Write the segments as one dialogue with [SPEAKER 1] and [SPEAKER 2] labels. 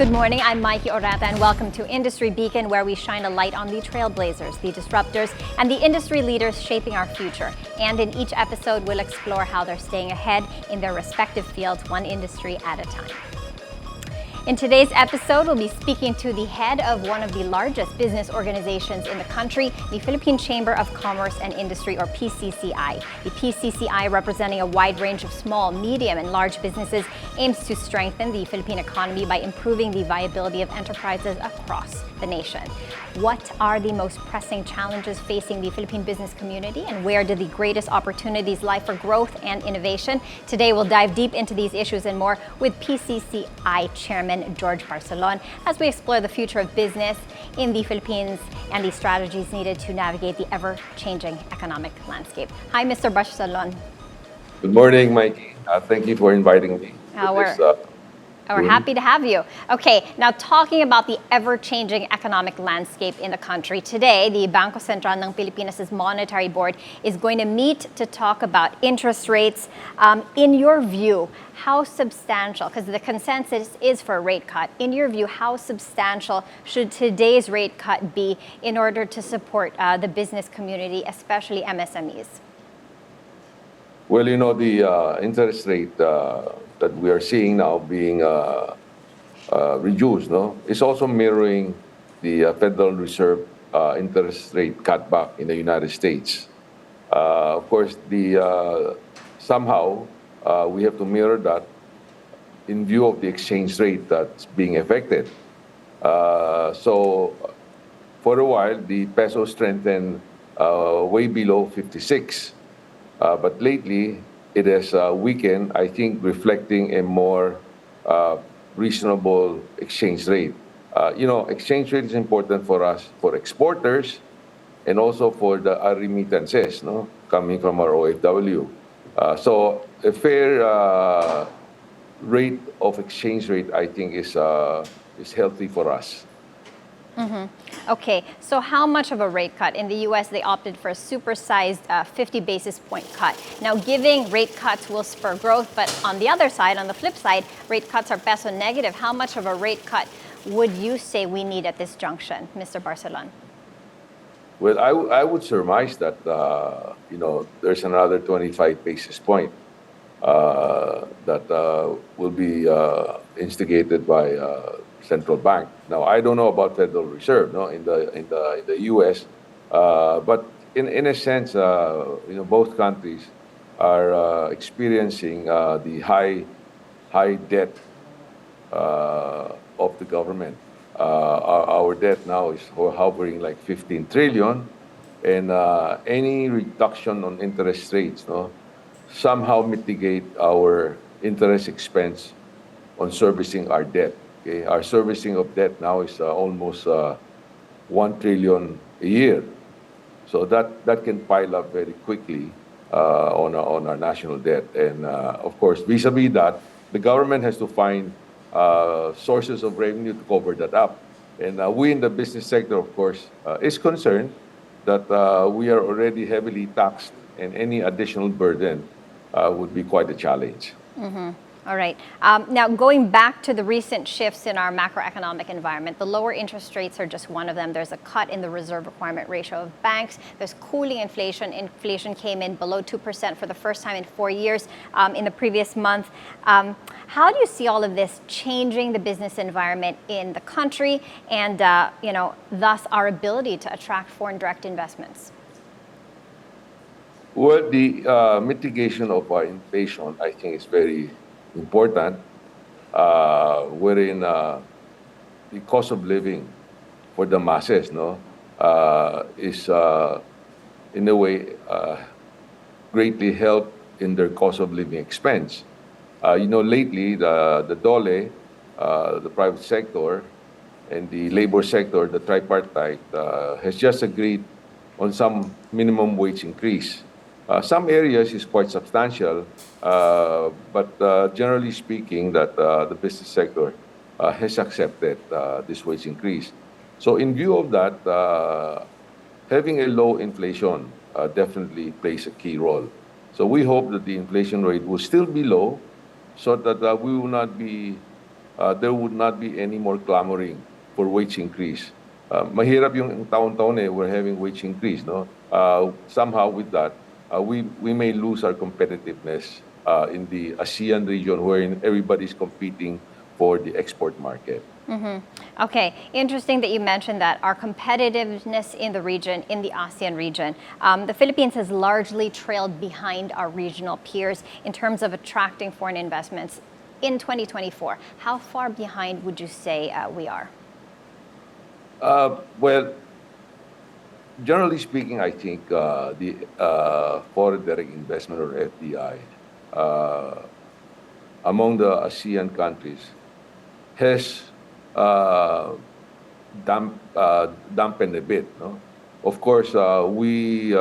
[SPEAKER 1] Good morning, I'm Maiki Oreta and welcome to Industry Beacon, where we shine a light on the trailblazers, the disruptors, and the industry leaders shaping our future. And in each episode, we'll explore how they're staying ahead in their respective fields, one industry at a time. In today's episode, we'll be speaking to the head of one of the largest business organizations in the country, the Philippine Chamber of Commerce and Industry, or PCCI. The PCCI, representing a wide range of small, medium, and large businesses, aims to strengthen the Philippine economy by improving the viability of enterprises across the nation. What are the most pressing challenges facing the Philippine business community, and where do the greatest opportunities lie for growth and innovation? Today, we'll dive deep into these issues and more with PCCI Chairman George Barcelon as we explore the future of business in the Philippines and the strategies needed to navigate the ever-changing economic landscape. Hi, Mr. Barcelon.
[SPEAKER 2] Good morning, Maiki. Thank you for inviting me.
[SPEAKER 1] We're happy to have you. Okay, now talking about the ever-changing economic landscape in the country, today, the Bangko Sentral ng Pilipinas' Monetary Board is going to meet to talk about interest rates. In your view, how substantial, because the consensus is for a rate cut, in your view, how substantial should today's rate cut be in order to support the business community, especially MSMEs?
[SPEAKER 2] Well, you know, the interest rate that we are seeing now being reduced, is also mirroring the Federal Reserve interest rate cutback in the United States. Of course, somehow we have to mirror that in view of the exchange rate that's being affected. So for a while, the peso strengthened way below 56. But lately, it has weakened, I think, reflecting a more reasonable exchange rate. Exchange rate is important for us, for exporters, and also for our remittances, coming from our OFW. So a fair rate of exchange rate, I think, is healthy for us.
[SPEAKER 1] Mm-hmm. Okay, so how much of a rate cut? In the U.S., they opted for a supersized 50 basis point cut. Now, giving rate cuts will spur growth, but on the other side, on the flip side, rate cuts are peso negative. How much of a rate cut would you say we need at this junction, Mr. Barcelon?
[SPEAKER 2] Well, I would surmise that, there's another 25 basis point that will be instigated by central bank. Now, I don't know about Federal Reserve, in the U.S., but in a sense, both countries are experiencing the high debt of the government. Our debt now is hovering like 15 trillion, and any reduction on interest rates, somehow mitigate our interest expense on servicing our debt. Okay? Our servicing of debt now is almost 1 trillion a year. So that can pile up very quickly on our national debt. And of course, vis-a-vis that, the government has to find sources of revenue to cover that up. And we in the business sector, of course, is concerned that we are already heavily taxed, and any additional burden would be quite a challenge.
[SPEAKER 1] Mm-hmm. All right. Now, going back to the recent shifts in our macroeconomic environment, the lower interest rates are just one of them. There's a cut in the reserve requirement ratio of banks. There's cooling inflation. Inflation came in below 2% for the first time in 4 years in the previous month. How do you see all of this changing the business environment in the country and, thus our ability to attract foreign direct investments?
[SPEAKER 2] Well, the mitigation of our inflation, I think, is very important, wherein the cost of living for the masses, is in a way greatly helped in their cost of living expense. Lately the DOLE, the private sector, and the labor sector, the tripartite, has just agreed on some minimum wage increase. Some areas is quite substantial, but generally speaking, that the business sector has accepted this wage increase. So in view of that, having a low inflation definitely plays a key role. So we hope that the inflation rate will still be low, so that we will not be there would not be any more clamoring for wage increase. Mahirap yung taon-taon we're having wage increase, no? Somehow with that, we may lose our competitiveness in the ASEAN region wherein everybody's competing for the export market.
[SPEAKER 1] Okay, interesting that you mentioned that our competitiveness in the region, in the ASEAN region. The Philippines has largely trailed behind our regional peers in terms of attracting foreign investments in 2024. How far behind would you say we are?
[SPEAKER 2] Well, generally speaking, I think the foreign direct investment or FDI among the ASEAN countries has dampened a bit. No? Of course, we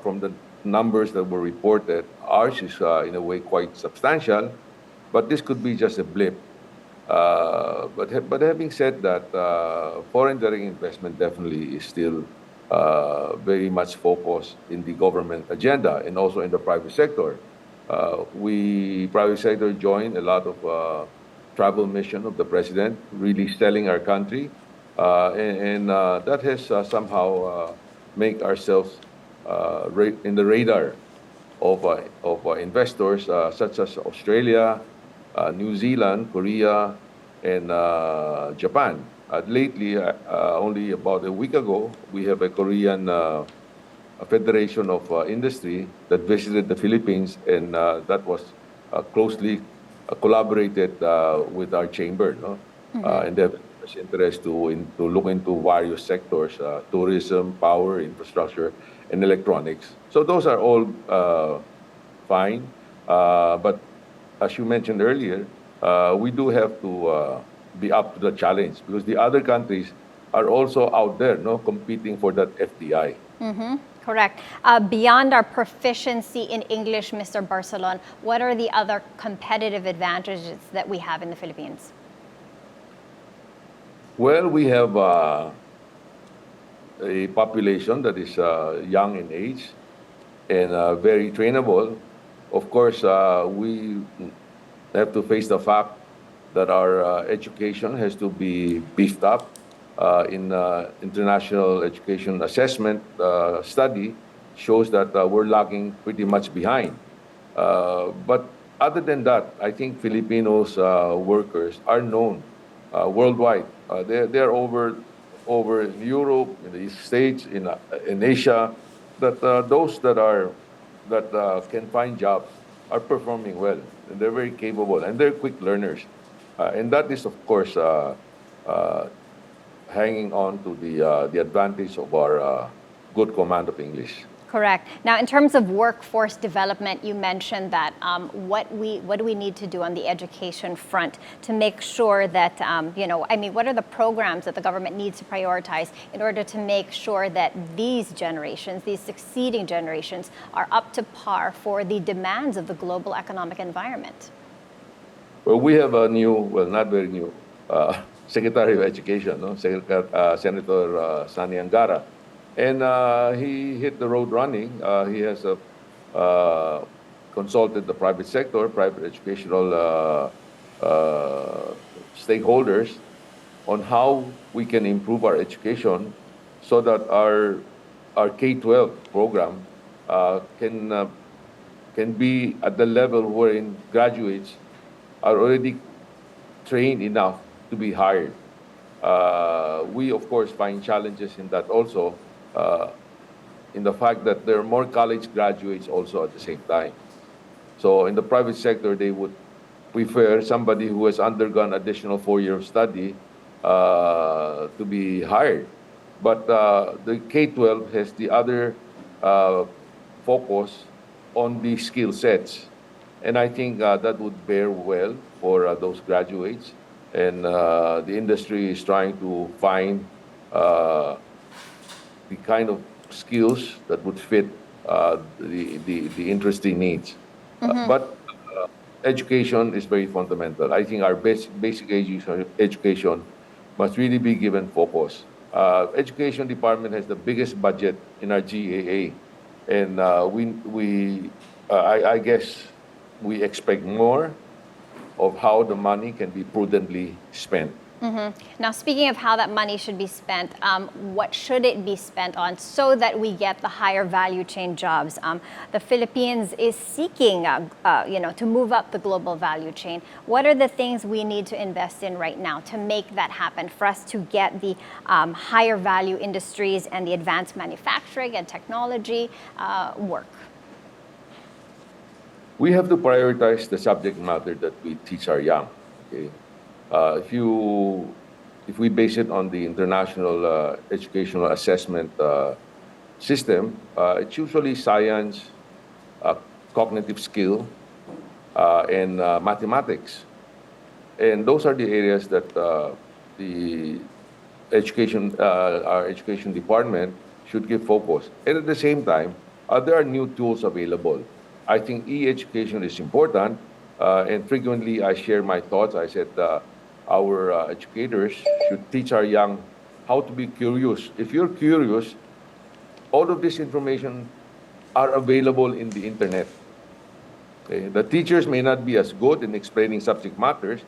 [SPEAKER 2] from the numbers that were reported, ours is in a way quite substantial, but this could be just a blip. But having said that, foreign direct investment definitely is still very much focused in the government agenda and also in the private sector. Private sector joined a lot of travel mission of the president, really selling our country, and that has somehow make ourselves in the radar of investors such as Australia, New Zealand, Korea, and Japan. Lately, only about a week ago, we have a Korean Federation of Industry that visited the Philippines, and that was closely collaborated with our chamber, no? And they have interest to look into various sectors, tourism, power, infrastructure, and electronics. So those are all fine, but as you mentioned earlier, we do have to be up to the challenge because the other countries are also out there, no, competing for that FDI.
[SPEAKER 1] Correct. Beyond our proficiency in English, Mr. Barcelon, what are the other competitive advantages that we have in the Philippines?
[SPEAKER 2] Well, we have a population that is young in age and very trainable. Of course, we have to face the fact that our education has to be beefed up. In international education assessment study shows that we're lagging pretty much behind. But other than that, I think Filipinos workers are known worldwide. They're over in Europe, in the States, in Asia. That those that can find jobs are performing well, and they're very capable, and they're quick learners. And that is, of course, hanging on to the advantage of our good command of English.
[SPEAKER 1] Correct. Now, in terms of workforce development, you mentioned that what do we need to do on the education front to make sure that, what are the programs that the government needs to prioritize in order to make sure that these generations, these succeeding generations, are up to par for the demands of the global economic environment?
[SPEAKER 2] Well, we have a new, well, not very new, Secretary of Education, no? Senator Sani Angara. And he hit the road running. He has consulted the private sector, private educational stakeholders on how we can improve our education so that our K-12 program can be at the level wherein graduates are already trained enough to be hired. We, of course, find challenges in that also, in the fact that there are more college graduates also at the same time. So in the private sector, they would prefer somebody who has undergone additional 4 years of study to be hired. But the K-12 has the other focus on the skill sets. And I think that would bear well for those graduates. And the industry is trying to find the kind of skills that would fit the industry needs. But education is very fundamental. I think our basic education must really be given focus. Education department has the biggest budget in our GAA, and I guess we expect more of how the money can be prudently spent.
[SPEAKER 1] Now, speaking of how that money should be spent, what should it be spent on so that we get the higher value chain jobs? The Philippines is seeking, to move up the global value chain. What are the things we need to invest in right now to make that happen for us to get the higher value industries and the advanced manufacturing and technology work?
[SPEAKER 2] We have to prioritize the subject matter that we teach our young. Okay? If we base it on the international educational assessment system, it's usually science, cognitive skill, and mathematics. And those are the areas that the our education department should give focus. And at the same time, there are new tools available. I think e-education is important, and frequently I share my thoughts. I said our educators should teach our young how to be curious. If you're curious, all of this information are available in the internet. Okay? The teachers may not be as good in explaining subject matters,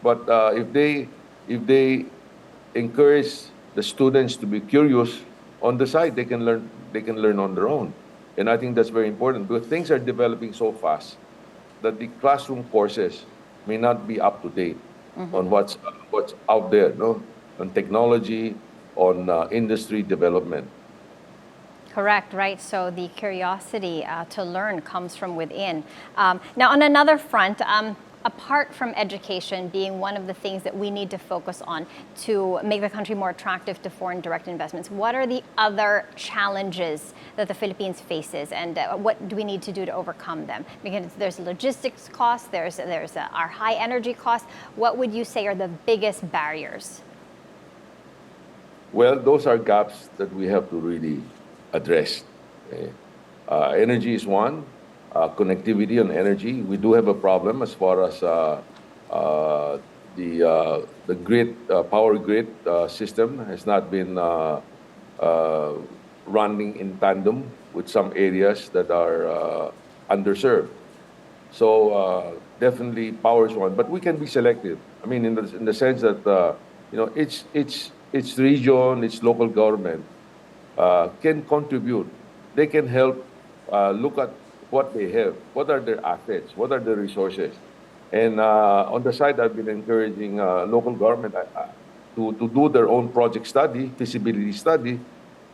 [SPEAKER 2] but if they encourage the students to be curious on the side, they can learn on their own. And I think that's very important because things are developing so fast that the classroom courses may not be up to date on what's out there, no? On technology, on industry development.
[SPEAKER 1] Correct, right? So the curiosity to learn comes from within. Now, on another front, apart from education being one of the things that we need to focus on to make the country more attractive to foreign direct investments, what are the other challenges that the Philippines faces, and what do we need to do to overcome them? Because there's logistics costs, there's our high energy costs. What would you say are the biggest barriers?
[SPEAKER 2] Well, those are gaps that we have to really address. Okay? Energy is one. Connectivity and energy. We do have a problem as far as the grid, power grid system has not been running in tandem with some areas that are underserved. So definitely power is one, but we can be selective. I mean, in the sense that each region, each local government can contribute. They can help look at what they have, what are their assets, what are their resources. And on the side, I've been encouraging local government to do their own project study, feasibility study,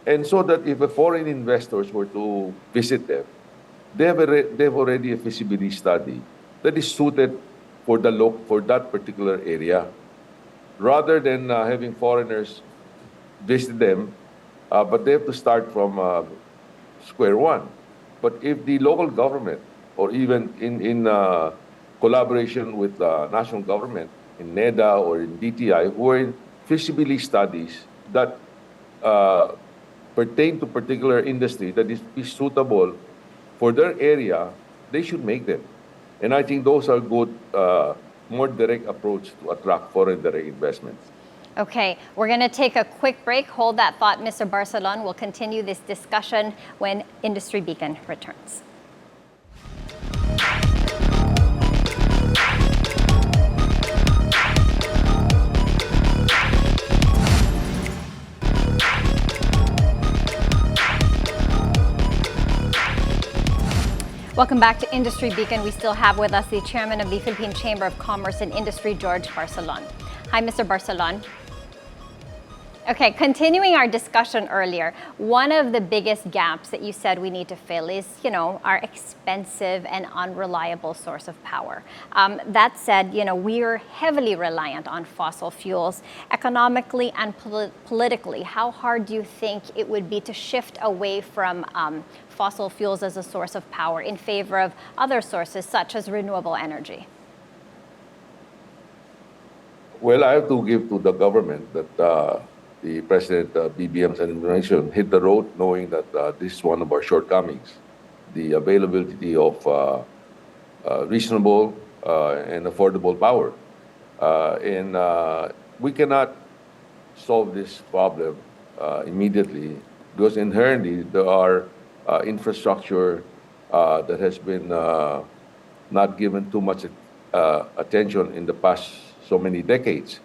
[SPEAKER 2] and so that if a foreign investors were to visit them, they have already a feasibility study that is suited for that particular area, rather than having foreigners visit them, but they have to start from square one. But if the local government, or even in collaboration with national government, in NEDA or in DTI, who are in feasibility studies that pertain to particular industry that is suitable for their area, they should make them. And I think those are good, more direct approach to attract foreign direct investments.
[SPEAKER 1] Okay, we're going to take a quick break. Hold that thought, Mr. Barcelon. We'll continue this discussion when Industry Beacon returns. Welcome back to Industry Beacon. We still have with us the chairman of the Philippine Chamber of Commerce and Industry, George Barcelon. Hi, Mr. Barcelon. Okay, continuing our discussion earlier, one of the biggest gaps that you said we need to fill is, our expensive and unreliable source of power. That said, we're heavily reliant on fossil fuels economically and politically. How hard do you think it would be to shift away from fossil fuels as a source of power in favor of other sources such as renewable energy?
[SPEAKER 2] Well, I have to give to the government that the President BBM's administration hit the road knowing that this is one of our shortcomings, the availability of reasonable and affordable power. And we cannot solve this problem immediately because inherently there are infrastructure that has been not given too much attention in the past so many decades.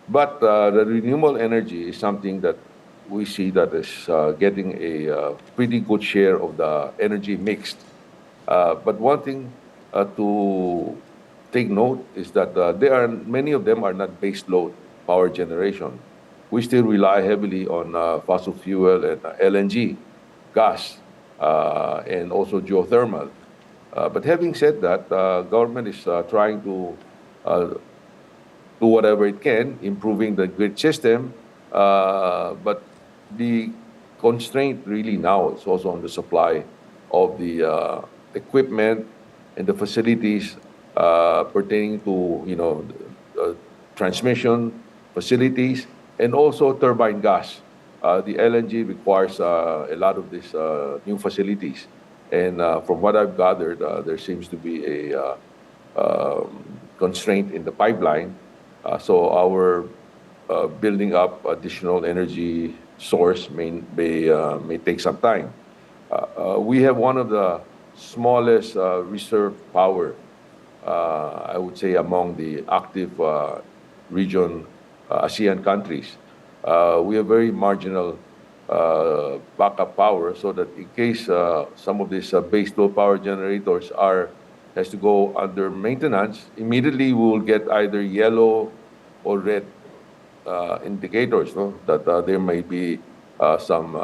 [SPEAKER 2] But the renewable energy is something that we see that is getting a pretty good share of the energy mix. But one thing to take note is that there are many of them are not base load power generation. We still rely heavily on fossil fuel and LNG, gas, and also geothermal. But having said that, government is trying to uh, do whatever it can, improving the grid system. But the constraint really now is also on the supply of the equipment and the facilities pertaining to transmission facilities and also turbine gas. The LNG requires a lot of these new facilities, and from what I've gathered, there seems to be a constraint in the pipeline. So our building up additional energy source may take some time. We have one of the smallest reserve power, I would say, among the active region ASEAN countries. We have very marginal backup power, so that in case some of these base load power generators has to go under maintenance, immediately we will get either yellow or red indicators, no? That there may be some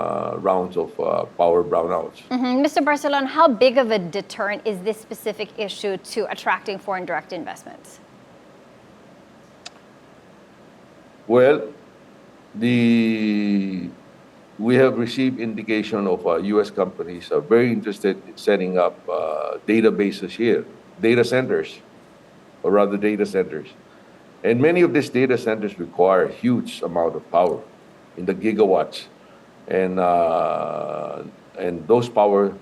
[SPEAKER 2] rounds of power brownouts.
[SPEAKER 1] Mr. Barcelon, how big of a deterrent is this specific issue to attracting foreign direct investments?
[SPEAKER 2] Well, we have received indication of U.S. companies are very interested in setting up databases here, data centers, or rather data centers. And many of these data centers require a huge amount of power in the gigawatts. And those power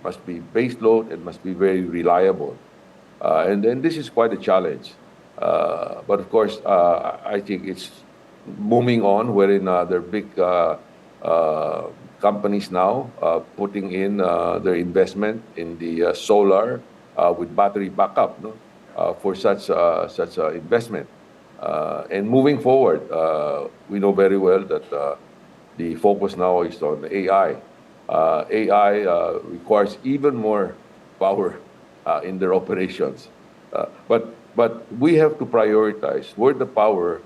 [SPEAKER 2] must be base load and must be very reliable. And then this is quite a challenge. But of course, I think it's moving on, wherein there are big companies now putting in their investment in the solar with battery backup, no? For such investment. And moving forward, we know very well that the focus now is on AI. AI requires even more power in their operations. But we have to prioritize where the power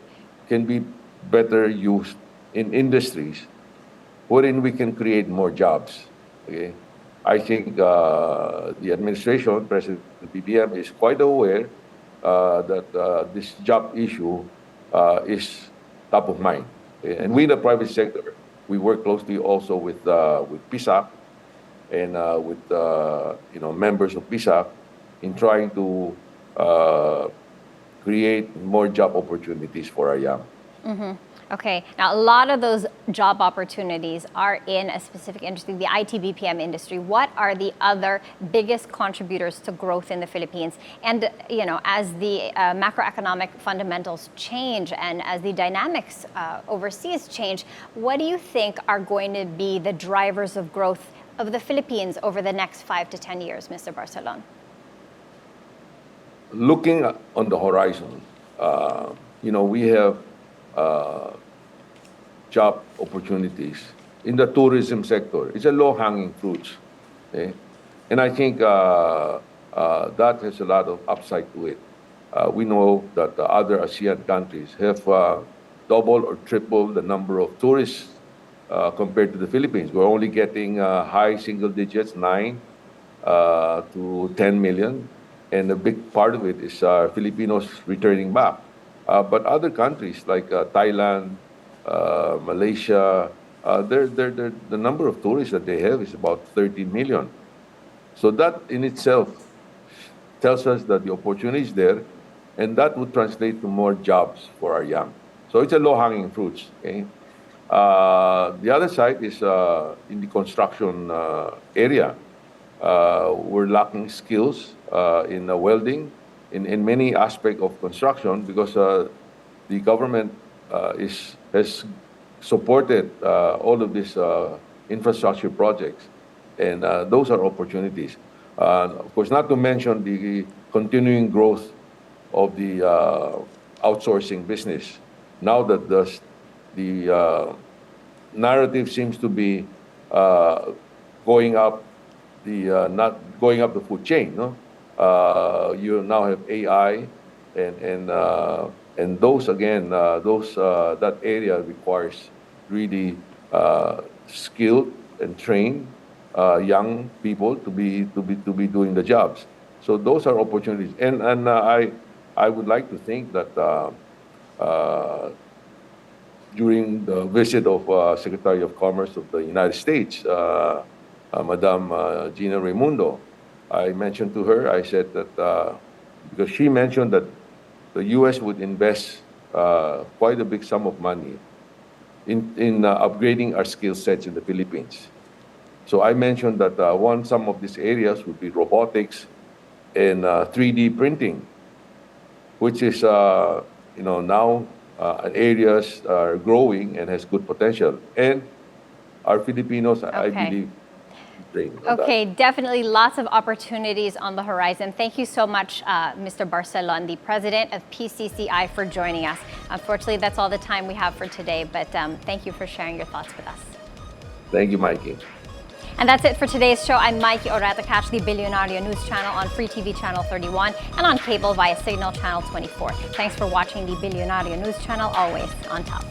[SPEAKER 2] can be better used in industries wherein we can create more jobs. Okay? I think the administration, President BBM, is quite aware that this job issue is top of mind. Okay? And we in the private sector, we work closely also with PSAC and with members of PSAC in trying to create more job opportunities for our young.
[SPEAKER 1] Okay, now a lot of those job opportunities are in a specific industry, the IT BPM industry. What are the other biggest contributors to growth in the Philippines? And as the macroeconomic fundamentals change and as the dynamics overseas change, what do you think are going to be the drivers of growth of the Philippines over the next 5 to 10 years, Mr. Barcelon?
[SPEAKER 2] Looking on the horizon, we have job opportunities in the tourism sector. It's a low-hanging fruit. Okay? And I think that has a lot of upside to it. We know that the other ASEAN countries have double or triple the number of tourists compared to the Philippines. We're only getting high single digits, 9 to 10 million. And a big part of it is Filipinos returning back. But other countries like Thailand, Malaysia, the number of tourists that they have is about 30 million. So that in itself tells us that the opportunity is there, and that would translate to more jobs for our young. So it's a low-hanging fruit. Okay? The other side is in the construction area. We're lacking skills in welding, in many aspects of construction, because the government has supported all of these infrastructure projects, and those are opportunities. Of course, not to mention the continuing growth of the outsourcing business. Now that the narrative seems to be going up not going up the food chain, no? You now have AI, and those again, that area requires really skilled and trained young people to be doing the jobs. So those are opportunities, and I would like to think that during the visit of Secretary of Commerce of the United States, Madam Gina Raimundo, I mentioned to her, I said that because she mentioned that the U.S. would invest quite a big sum of money in upgrading our skill sets in the Philippines. So I mentioned that some of these areas would be robotics and 3D printing, which is now areas are growing and has good potential. And our Filipinos, I believe, trained on that.
[SPEAKER 1] Okay, definitely lots of opportunities on the horizon. Thank you so much, Mr. Barcelon, the president of PCCI, for joining us. Unfortunately, that's all the time we have for today, but thank you for sharing your thoughts with us.
[SPEAKER 2] Thank you, Maiki.
[SPEAKER 1] And that's it for today's show. I'm Maiki Oreta. Catch the Billionario News Channel on Free TV Channel 31 and on cable via Signal Channel 24. Thanks for watching the Billionario News Channel, always on top.